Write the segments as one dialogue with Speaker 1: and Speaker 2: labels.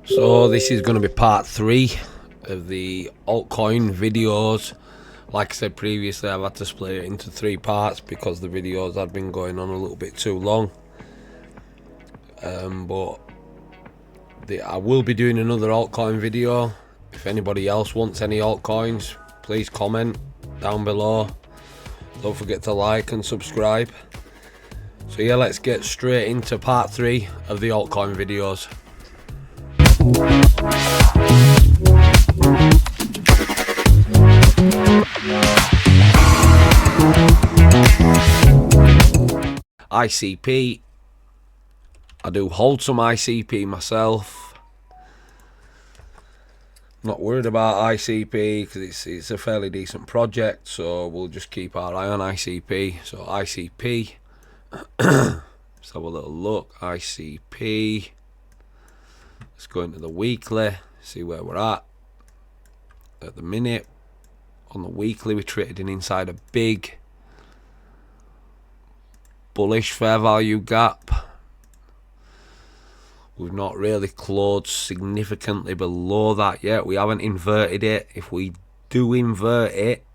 Speaker 1: So this is going to be part 3 of the altcoin videos. Like I said previously, I've had to split it into 3 parts because the videos had been going on a little bit too long. But I will be doing another altcoin video. If anybody else wants any altcoins, please comment down below. Don't forget to like and subscribe. So yeah, let's get straight into part 3 of the altcoin videos. ICP. I do hold some ICP myself. Not worried about ICP because it's a fairly decent project, so we'll just keep our eye on ICP. So ICP, let's have a little look. ICP, let's go into the weekly, see where we're at the minute. On the weekly, we're trading inside a big bullish fair value gap. We've not really closed significantly below that yet. We haven't inverted it. If we do invert it,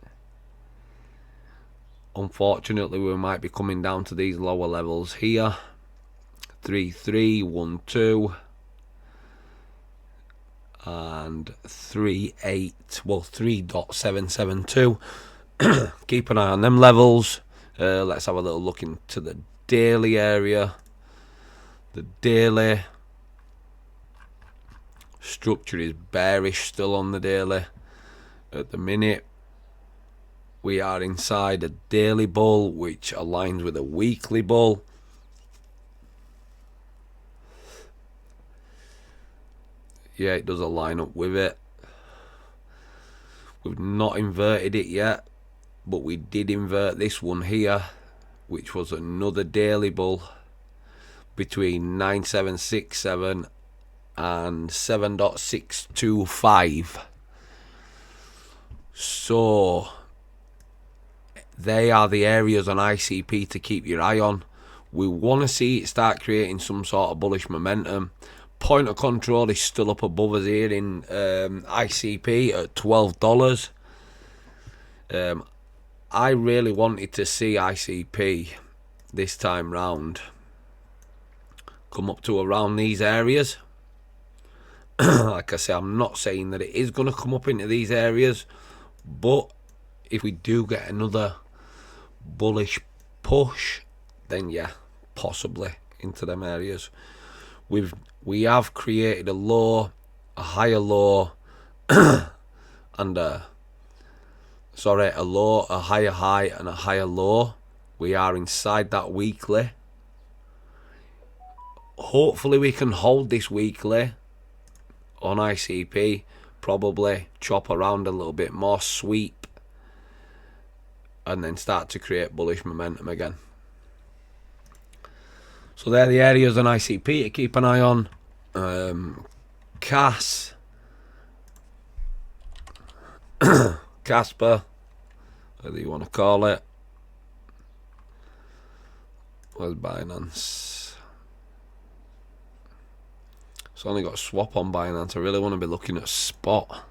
Speaker 1: unfortunately, we might be coming down to these lower levels here. 3.312 and 3.8, well, 3.772. Keep an eye on them levels. Let's have a little look into the daily area. The daily structure is bearish still on the daily. At the minute, we are inside a daily bull, which aligns with a weekly bull. Yeah, it does align up with it. We've not inverted it yet, but we did invert this one here, which was another daily bull between 9767 and 7.625. So they are the areas on ICP to keep your eye on. We want to see it start creating some sort of bullish momentum. Point of control is still up above us here in ICP at $12. I really wanted to see ICP this time round come up to around these areas. Like I say, I'm not saying that it is going to come up into these areas, but if we do get another bullish push, then yeah, possibly into them areas. We have created a low, a higher low, and a low, a higher high, and a higher low. We are inside that weekly. Hopefully we can hold this weekly on ICP, probably chop around a little bit more, sweep, and then start to create bullish momentum again. So they're the areas on ICP to keep an eye on. Casper, whatever you want to call it. Where's Binance? It's only got a swap on Binance. I really want to be looking at spot.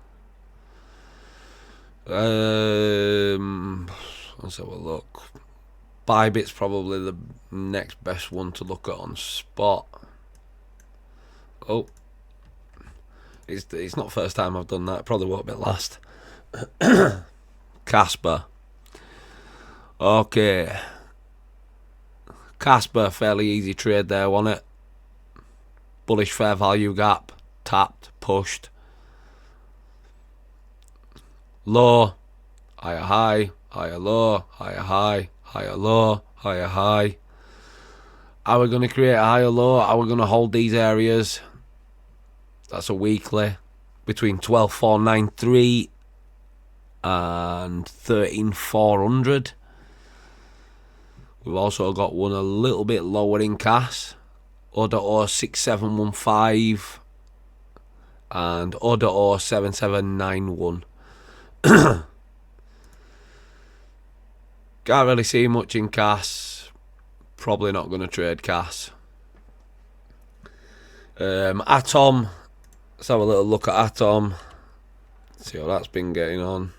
Speaker 1: Let's have a look. Bybit's probably the next best one to look at on spot. Oh, it's not the first time I've done that. Probably won't be last. Casper. Okay. Casper, fairly easy trade there, wasn't it? Bullish fair value gap, tapped, pushed. Low, higher high, higher low, higher high, higher low, higher high. Are we going to create a higher low? Are we going to hold these areas? That's a weekly between 12,493 and 13,400. We've also got one a little bit lower in CAS, 0.6715 and 0.7791. Can't really see much in CAS. Probably not going to trade CAS. Atom, Let's have a little look at Atom. See how that's been getting on.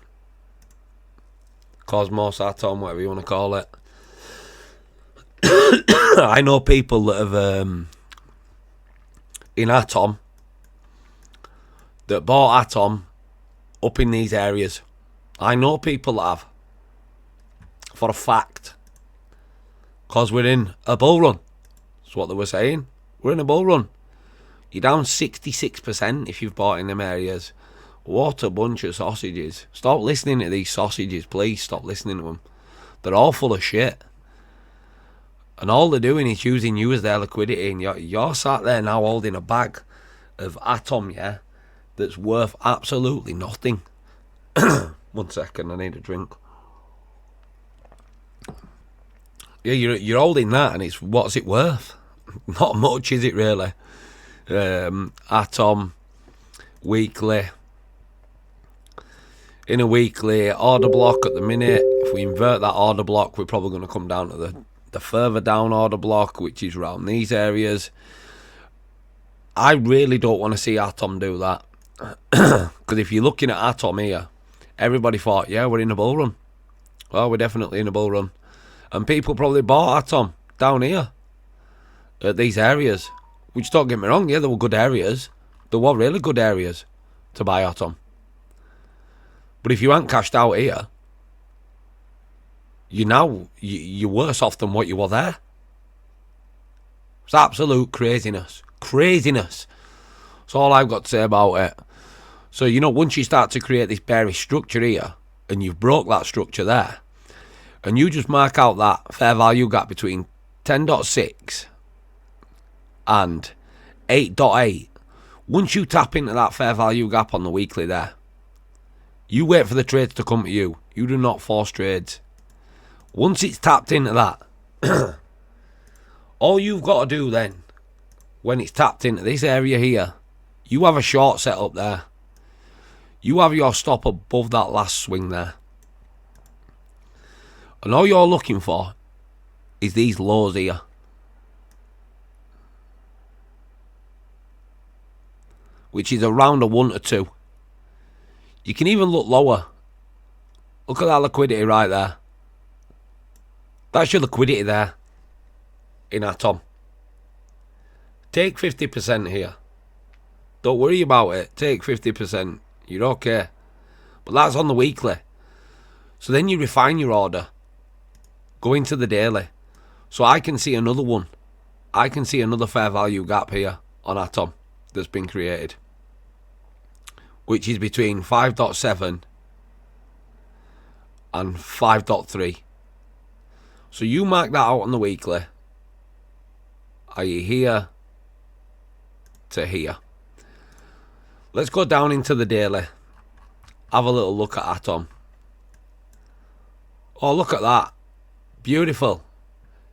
Speaker 1: Cosmos, Atom, whatever you want to call it. I know people that have in Atom that bought Atom up in these areas. I know people that have, for a fact, because we're in a bull run. That's what they were saying. We're in a bull run. You're down 66% if you've bought in them areas. What a bunch of sausages. Stop listening to these sausages, please. Stop listening to them. They're all full of shit. And all they're doing is using you as their liquidity. And you're sat there now holding a bag of Atom, yeah, that's worth absolutely nothing. 1 second, I need a drink. Yeah, you're holding that, and it's, what's it worth? Not much, is it really? Atom, weekly. In a weekly order block at the minute, if we invert that order block, we're probably going to come down to the further down order block, which is around these areas. I really don't want to see Atom do that. Because if you're looking at Atom here, everybody thought, yeah, we're in a bull run. Well, we're definitely in a bull run. And people probably bought Atom down here at these areas. Which, don't get me wrong, yeah, there were good areas. There were really good areas to buy Atom. But if you hadn't cashed out here, you're worse off than what you were there. It's absolute craziness. Craziness. That's all I've got to say about it. So, you know, once you start to create this bearish structure here, and you've broke that structure there, and you just mark out that fair value gap between 10.6 and 8.8, once you tap into that fair value gap on the weekly there, you wait for the trades to come to you. You do not force trades. Once it's tapped into that, all you've got to do then, when it's tapped into this area here, you have a short set up there. You have your stop above that last swing there. And all you're looking for is these lows here. Which is around a 1 to 2. You can even look lower. Look at that liquidity right there. That's your liquidity there in Atom. Take 50% here. Don't worry about it. Take 50%. You're okay. But that's on the weekly. So then you refine your order. Go into the daily. So I can see another one. I can see another fair value gap here on Atom that's been created, which is between 5.7 and 5.3. So you mark that out on the weekly. Are you here to here? Let's go down into the daily. Have a little look at Atom. Oh, look at that. Beautiful.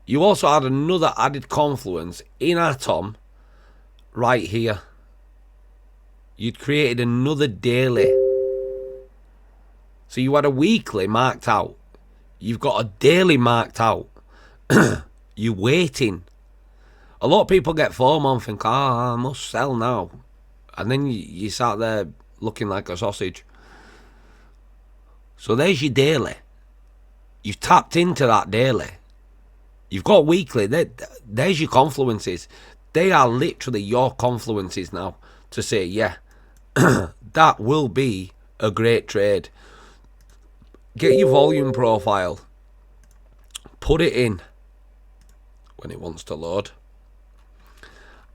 Speaker 1: You also had another added confluence in Atom right here. You'd created another daily. So you had a weekly marked out. You've got a daily marked out. You're waiting. A lot of people get FOMO and think, I must sell now. And then you sat there looking like a sausage. So there's your daily. You've tapped into that daily. You've got weekly. There's your confluences. They are literally your confluences now to say, yeah, that will be a great trade. Get your volume profile. Put it in when it wants to load.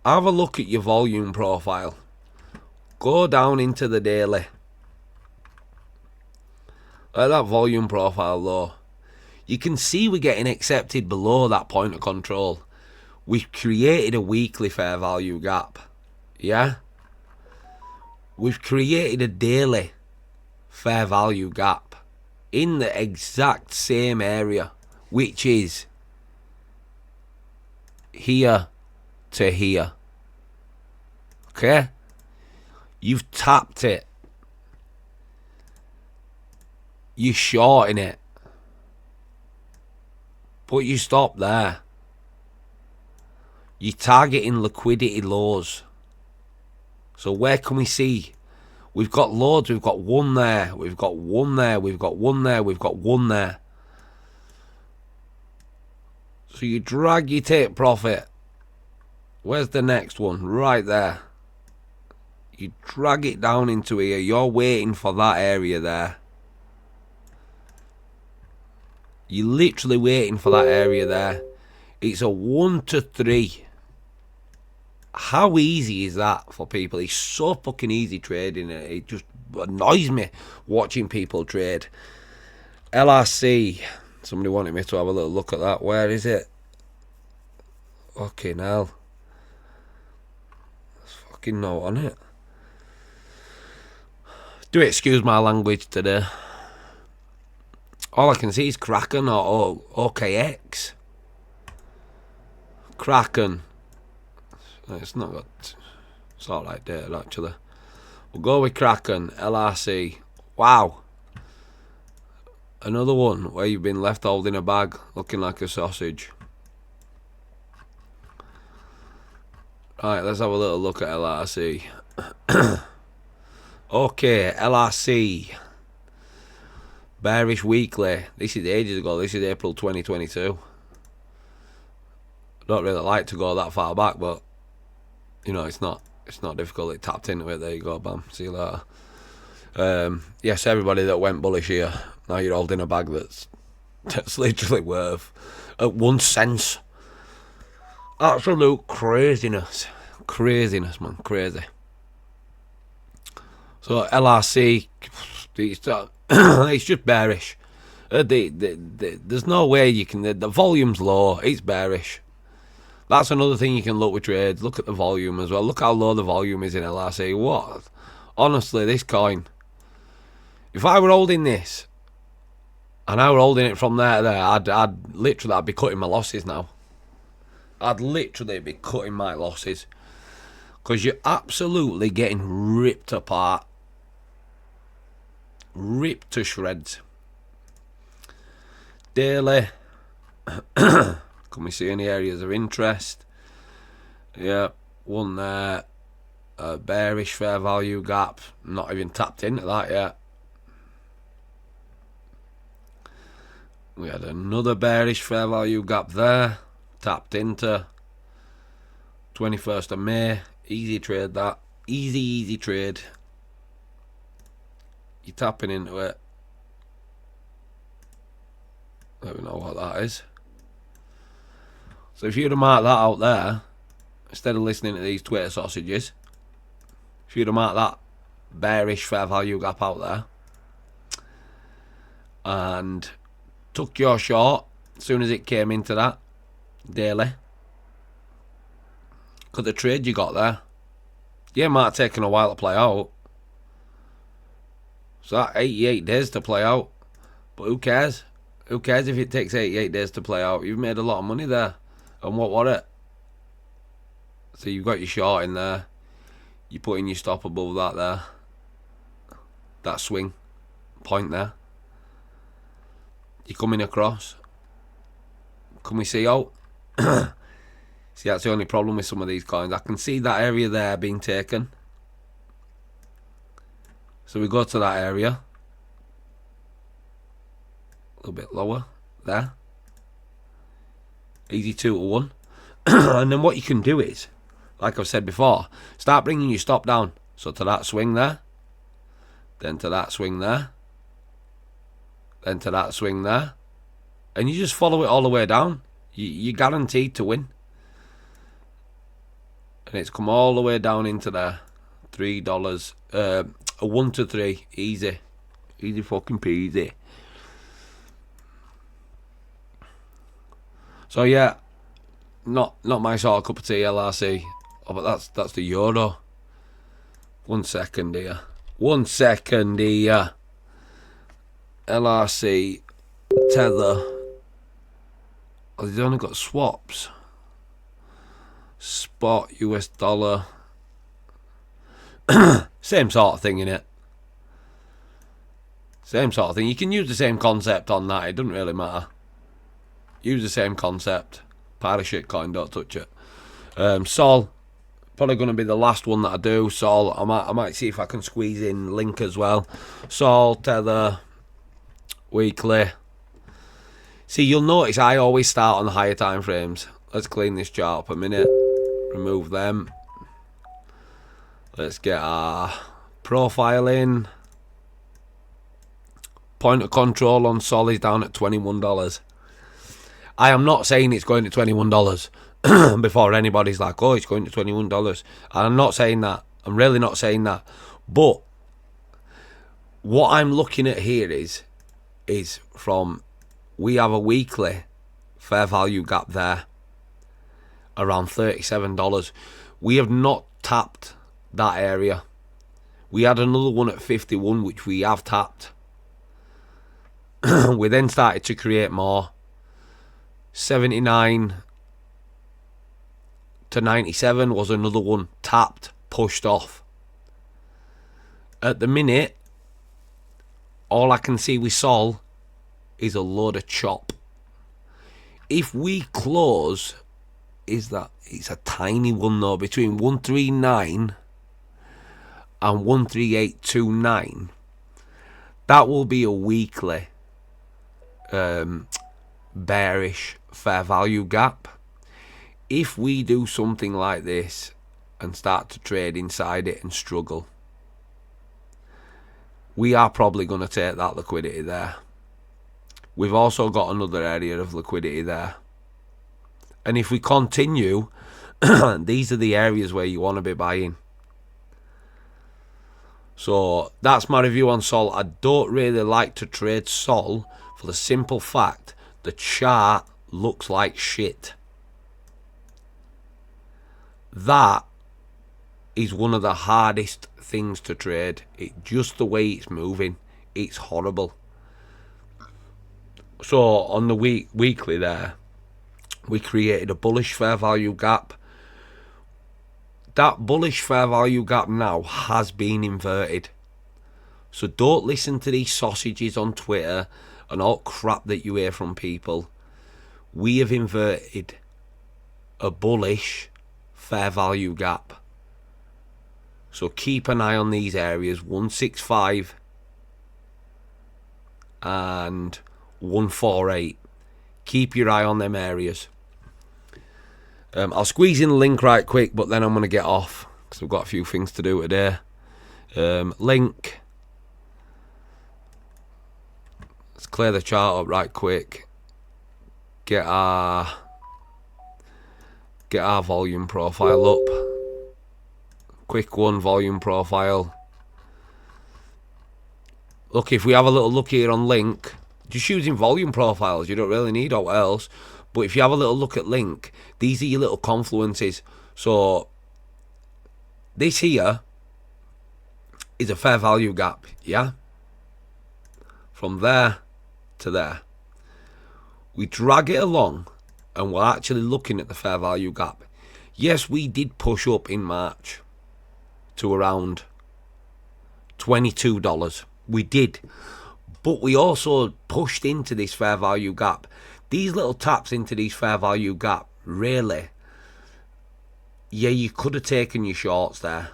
Speaker 1: Have a look at your volume profile. Go down into the daily. Let that volume profile low. You can see we're getting accepted below that point of control. We've created a weekly fair value gap. Yeah? We've created a daily fair value gap in the exact same area, which is here to here. Okay? You've tapped it. You're shorting it. But you stop there. You're targeting liquidity lows. So where can we see? We've got loads. We've got one there. We've got one there. We've got one there. We've got one there. So you drag your take profit. Where's the next one? Right there. You drag it down into here. You're waiting for that area there. You're literally waiting for that area there. It's a 1 to 3. How easy is that for people? It's so fucking easy trading it. It just annoys me watching people trade. LRC. Somebody wanted me to have a little look at that. Where is it? Fucking hell. There's fucking no on it. Do excuse my language today. All I can see is Kraken or OKX. Kraken. It's not got. It's alright there actually. We'll go with Kraken. LRC. Wow. Another one where you've been left holding a bag, looking like a sausage. Right, let's have a little look at LRC. Okay, LRC. Bearish weekly. This is ages ago. This is April 2022. I don't really like to go that far back, but you know, it's not difficult. It tapped into it. There you go, bam. See you later. Yes, everybody that went bullish here, now you're holding a bag that's literally worth at 1 cent. Absolute craziness. Craziness, man. Crazy. So LRC, it's just bearish. There's no way you can. The volume's low. It's bearish. That's another thing you can look with trades. Look at the volume as well. Look how low the volume is in LRC. What? Honestly, this coin. If I were holding this, and I were holding it from there to there, I'd be cutting my losses now. I'd literally be cutting my losses. Because you're absolutely getting ripped apart. Ripped to shreds. Daily. Can we see any areas of interest? Yeah, one there. A bearish fair value gap. Not even tapped into that yet. We had another bearish fair value gap there. Tapped into. 21st of May. Easy trade that. Easy trade. You're tapping into it. I don't know what that is. So if you'd have marked that out there, instead of listening to these Twitter sausages, if you'd have marked that bearish fair value gap out there, and took your short as soon as it came into that daily, because the trade you got there, yeah, it might have taken a while to play out. So that 88 days to play out. But who cares? Who cares if it takes 88 days to play out? You've made a lot of money there. And what was it? So you've got your short in there. You're putting your stop above that there. That swing point there. You're coming across. Can we see out? See, that's the only problem with some of these coins. I can see that area there being taken. So we go to that area. A little bit lower. There. Easy 2 to 1. And then what you can do is, like I've said before, start bringing your stop down. So to that swing there. Then to that swing there. Then to that swing there. And you just follow it all the way down. You're guaranteed to win. And it's come all the way down into there. $3. A 1 to 3. Easy. Easy fucking peasy. So yeah. Not my sort of cup of tea, LRC. Oh, but that's the euro. 1 second here. 1 second here. LRC. Tether. Oh, they've only got swaps. Spot US dollar. Same sort of thing, innit? Same sort of thing. You can use the same concept on that. It doesn't really matter. Use the same concept. Pile of shit coin, don't touch it. Sol. Probably going to be the last one that I do. So I might see if I can squeeze in link as well. Sol, tether, weekly. See, you'll notice I always start on the higher time frames. Let's clean this chart up a minute. Remove them. Let's get our profile in. Point of control on Sol is down at $21. I am not saying it's going to $21 before anybody's like, oh, it's going to $21. I'm not saying that. I'm really not saying that. But what I'm looking at here is from, we have a weekly fair value gap there around $37. We have not tapped that area. We had another one at 51 which we have tapped. We then started to create more. 79 to 97 was another one tapped, pushed off. At the minute, all I can see with Sol is a load of chop. If we close, it's a tiny one though, between 139 and 13829. That will be a weekly bearish fair value gap. If we do something like this and start to trade inside it and struggle, we are probably going to take that liquidity there. We've also got another area of liquidity there. And if we continue, these are the areas where you want to be buying. So that's my review on Sol. I don't really like to trade Sol for the simple fact the chart looks like shit. That is one of the hardest things to trade. Just the way it's moving, it's horrible. So on the weekly there, we created a bullish fair value gap. That bullish fair value gap now has been inverted. So don't listen to these sausages on Twitter and all crap that you hear from people. We have inverted a bullish fair value gap. So keep an eye on these areas, 165 and 148. Keep your eye on them areas. I'll squeeze in the link right quick, but then I'm going to get off because I've got a few things to do today. Link. Let's clear the chart up right quick. Get our volume profile up. Quick one, volume profile. Look, if we have a little look here on link, just using volume profiles, you don't really need what else. But if you have a little look at link, these are your little confluences. So this here is a fair value gap, yeah? From there to there. We drag it along and we're actually looking at the fair value gap. Yes, we did push up in March to around $22. We did. But we also pushed into this fair value gap. These little taps into these fair value gap, really, yeah, you could have taken your shorts there.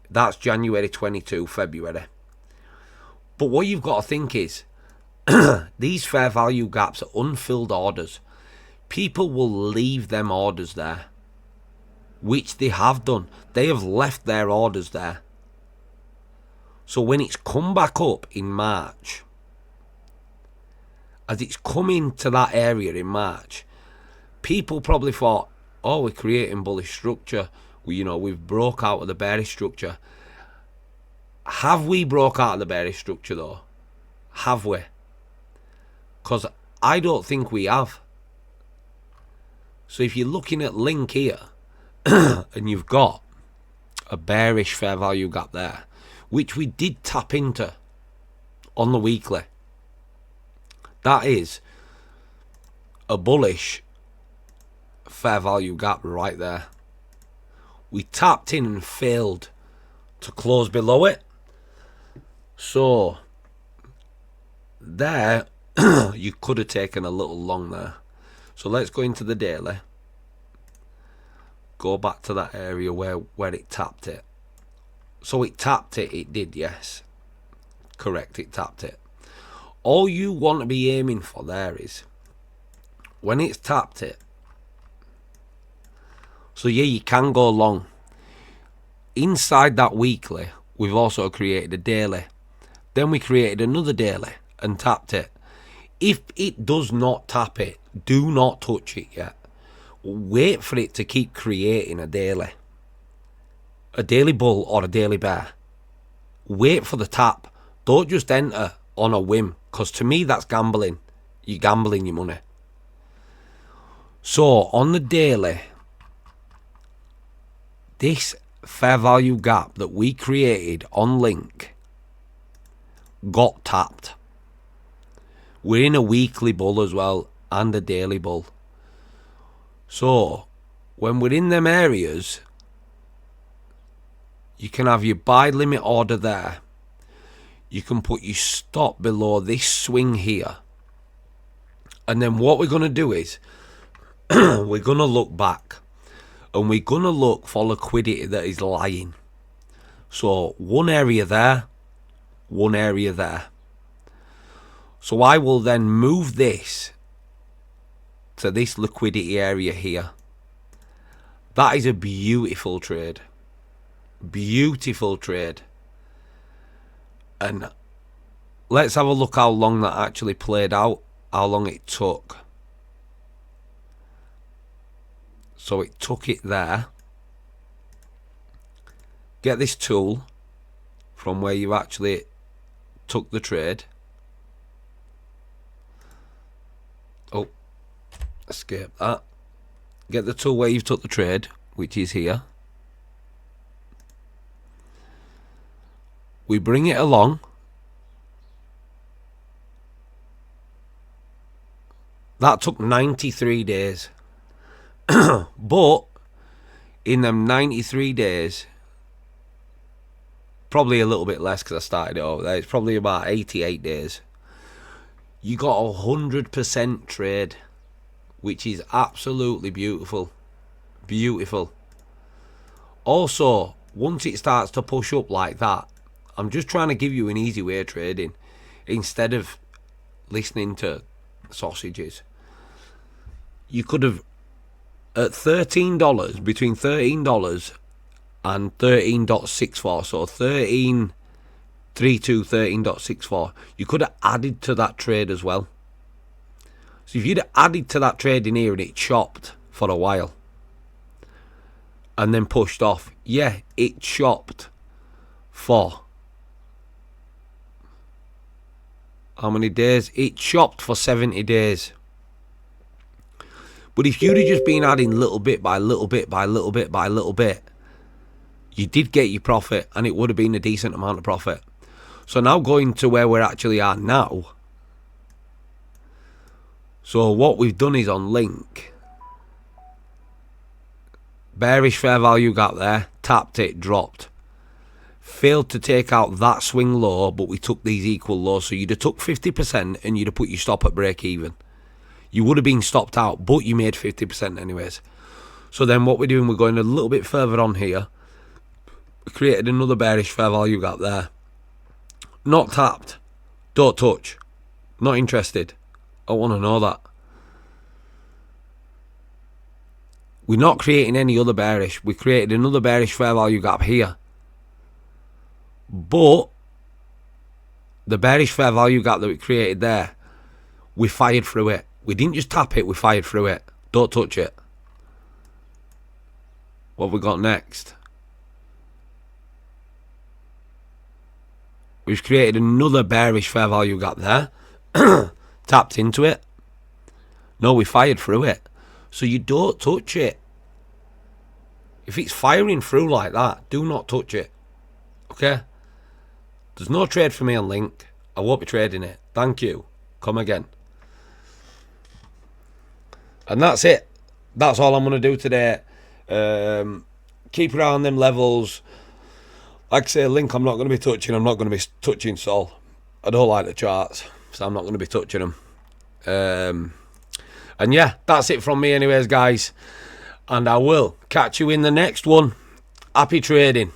Speaker 1: That's January 22, February. But what you've got to think is, these fair value gaps are unfilled orders. People will leave them orders there, which they have done. They have left their orders there. So when it's come back up in March, as it's coming to that area in March, people probably thought, oh, we're creating bullish structure. We've broke out of the bearish structure. Have we broke out of the bearish structure though? Have we? Because I don't think we have. So if you're looking at link here and you've got a bearish fair value gap there, which we did tap into on the weekly, that is a bullish fair value gap right there. We tapped in and failed to close below it. So there you could have taken a little long there. So let's go into the daily. go back to that area where it tapped it. So it tapped it, it did, yes. Correct, it tapped it. All you want to be aiming for there is when it's tapped it. So yeah, you can go long. Inside that weekly, we've also created a daily. Then we created another daily and tapped it. If it does not tap it, do not touch it yet. Wait for it to keep creating a daily bull or a daily bear. Wait for the tap. Don't just enter on a whim, because to me that's gambling. You're gambling your money. So on the daily, this fair value gap that we created on link got tapped. We're in a weekly bull as well and a daily bull. So when we're in them areas, you can have your buy limit order there. You can put your stop below this swing here. And then what we're going to do is we're going to look back and we're going to look for liquidity that is lying. So one area there, one area there. So I will then move this to this liquidity area here. That is a beautiful trade. Beautiful trade. And let's have a look how long that actually played out, how long it took. So it took it there. Get this tool from where you actually took the trade. Oh, escape that. Get the tool where you've took the trade, which is here. We bring it along. That took 93 days. But in them 93 days, probably a little bit less because I started it over there, it's probably about 88 days. You got a 100% trade, which is absolutely beautiful. Beautiful. Also, once it starts to push up like that, I'm just trying to give you an easy way of trading instead of listening to sausages. You could have, at $13, between $13 and 13.64, so 13.32, 13.64, you could have added to that trade as well. So if you'd have added to that trade in here and it chopped for a while and then pushed off, yeah, it chopped for how many days? It chopped for 70 days. But if you'd have just been adding little bit by little bit by little bit by little bit, you did get your profit and it would have been a decent amount of profit. So now going to where we actually are now. So what we've done is on link. Bearish fair value gap there. Tapped it, dropped. Failed to take out that swing low, but we took these equal lows. So you'd have took 50% and you'd have put your stop at break even. You would have been stopped out, but you made 50% anyways. So then what we're doing, we're going a little bit further on here. We created another bearish fair value gap there. Not tapped. Don't touch. Not interested. I want to know that. We're not creating any other bearish. We created another bearish fair value gap here. But the bearish fair value gap that we created there, we fired through it. We didn't just tap it, we fired through it. Don't touch it. What have we got next? We've created another bearish fair value gap there. Tapped into it. No, we fired through it. So you don't touch it. If it's firing through like that, do not touch it. Okay? There's no trade for me on link. I won't be trading it. Thank you. Come again. And that's it. That's all I'm going to do today. Keep around them levels. Like I say, link I'm not going to be touching. I'm not going to be touching Sol. I don't like the charts, so I'm not going to be touching them. And yeah, that's it from me anyways, guys. and I will catch you in the next one. Happy trading.